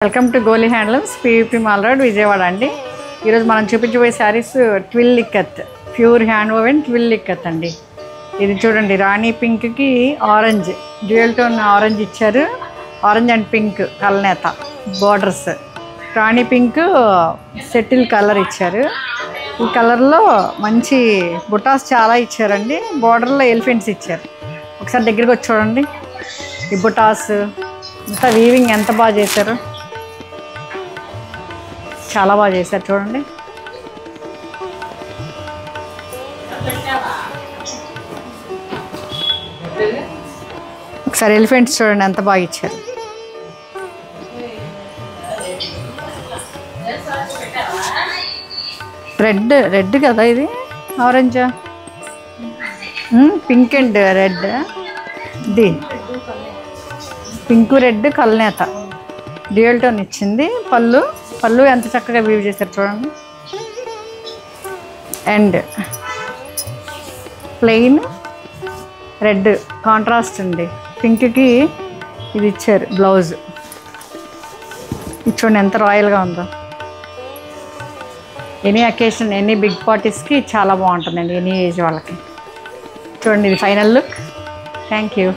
Welcome to Goli handlooms PVP mall road Vijayawada అండి. ఈరోజు మనం చూపించబోయే sarees twill ikat, pure hand woven twill ikat అండి. ఇది చూడండి, రాణి పింక్కి ఆరెంజ్ డ్యూయల్ టోన్ ఆరెంజ్ ఇచ్చారు. ఆరెంజ్ అండ్ పింక్ కలనేత borders, rani pink settle colour ఇచ్చారు. ఈ కలర్లో మంచి బుటాస్ చాలా ఇచ్చారండి. బార్డర్లో ఎలిఫెంట్స్ ఇచ్చారు. ఒకసారి దగ్గరికి వచ్చి చూడండి. ఈ బుటాస్ ఇంత వీవింగ్ ఎంత బాగా చేశారు, చాలా బాగా చేశారు. చూడండి, ఒకసారి ఎలిఫెంట్స్ చూడండి ఎంత బాగా ఇచ్చారు. రెడ్ కదా ఇది, ఆరెంజా, పింక్ అండ్ రెడ్, ఇది పింక్ రెడ్ కలనేత డ్యూయల్ టోన్ ఇచ్చింది. పళ్ళు ఎంత చక్కగా వీవ్ చేశారు చూడండి. అండ్ ప్లెయిన్ రెడ్ కాంట్రాస్ట్ అండి. పింక్కి ఇది ఇచ్చారు బ్లౌజ్. ఇది చూడండి ఎంత రాయల్గా ఉందో. ఎనీ అకేషన్, ఎనీ బిగ్ పార్టీస్కి చాలా బాగుంటుందండి, ఎనీ ఏజ్ వాళ్ళకి. చూడండి, ఇది ఫైనల్ లుక్. Thank you.